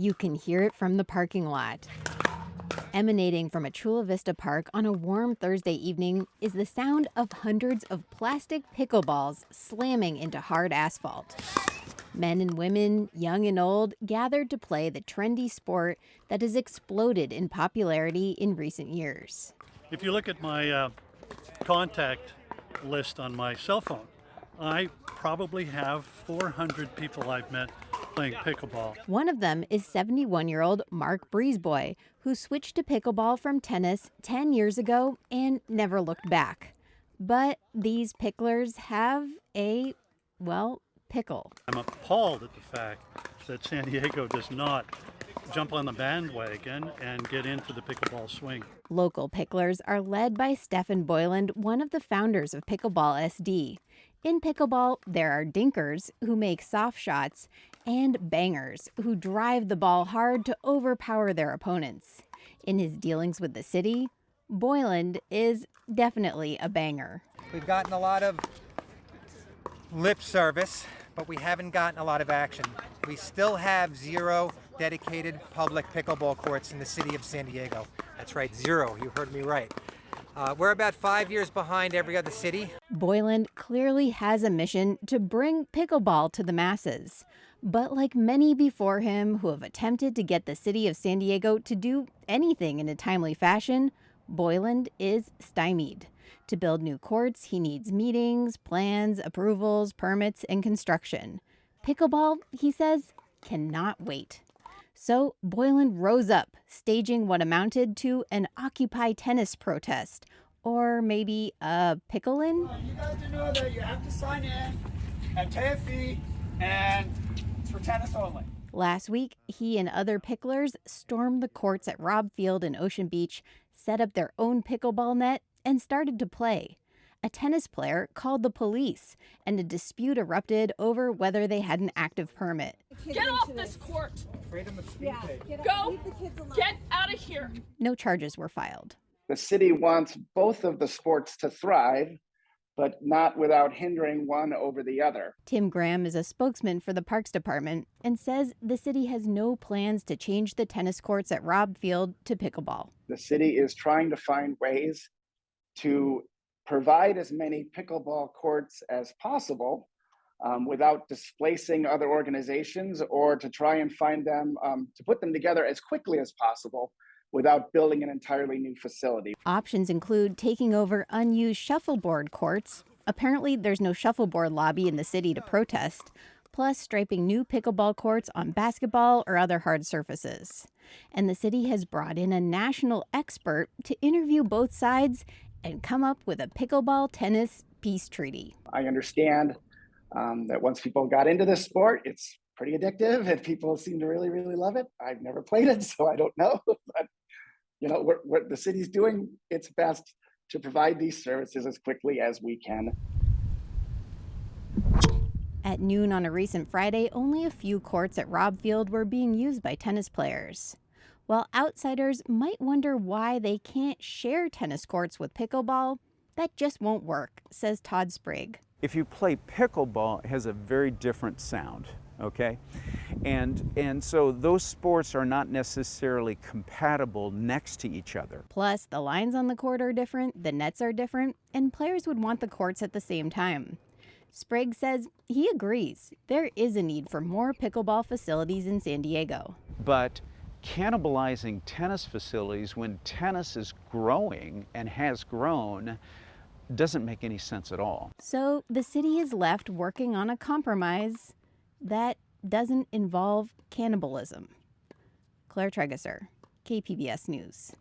You can hear it from the parking lot. Emanating from a Chula Vista park on a warm Thursday evening is the sound of hundreds of plastic pickleballs slamming into hard asphalt. Men and women, young and old, gathered to play the trendy sport that has exploded in popularity in recent years. If you look at my contact list on my cell phone, I probably have 400 people I've met playing pickleball. One of them is 71-year-old Mark Breezeboy, who switched to pickleball from tennis 10 years ago and never looked back. But these picklers have a, well, pickle. I'm appalled at the fact that San Diego does not jump on the bandwagon and get into the pickleball swing. Local picklers are led by Stefan Boyland, one of the founders of Pickleball SD. In pickleball, there are dinkers, who make soft shots, and bangers, who drive the ball hard to overpower their opponents. In his dealings with the city, Boyland is definitely a banger. We've gotten a lot of lip service, but we haven't gotten a lot of action. We still have 0 dedicated public pickleball courts in the city of San Diego. That's right, 0. You heard me right. We're about 5 years behind every other city. Boyland clearly has a mission to bring pickleball to the masses. But like many before him who have attempted to get the city of San Diego to do anything in a timely fashion, Boyland is stymied. To build new courts, he needs meetings, plans, approvals, permits, and construction. Pickleball, he says, cannot wait. So Boyland rose up, staging what amounted to an Occupy Tennis protest, or maybe a pickle-in. You guys do know that you have to sign in and pay a fee, and it's for tennis only. Last week, he and other picklers stormed the courts at Robb Field in Ocean Beach, set up their own pickleball net, and started to play. A tennis player called the police, and a dispute erupted over whether they had an active permit. Get off this court! Freedom of speech. Go! Get out of here! No charges were filed. The city wants both of the sports to thrive, but not without hindering one over the other. Tim Graham is a spokesman for the Parks Department and says the city has no plans to change the tennis courts at Robb Field to pickleball. The city is trying to find ways to provide as many pickleball courts as possible without displacing other organizations, or to try and find them, to put them together as quickly as possible without building an entirely new facility. Options include taking over unused shuffleboard courts. Apparently, there's no shuffleboard lobby in the city to protest, plus striping new pickleball courts on basketball or other hard surfaces. And the city has brought in a national expert to interview both sides and come up with a pickleball tennis peace treaty. I understand that once people got into this sport, it's pretty addictive and people seem to really, really love it. I've never played it, so I don't know. But you know, what the city's doing its best to provide these services as quickly as we can. At noon on a recent Friday, only a few courts at Robb Field were being used by tennis players. While outsiders might wonder why they can't share tennis courts with pickleball, that just won't work, says Todd Sprague. If you play pickleball, it has a very different sound, okay? And so those sports are not necessarily compatible next to each other. Plus, the lines on the court are different, the nets are different, and players would want the courts at the same time. Sprague says he agrees. There is a need for more pickleball facilities in San Diego. But cannibalizing tennis facilities when tennis is growing and has grown doesn't make any sense at all. So the city is left working on a compromise that doesn't involve cannibalism. Claire Tregesser, KPBS News.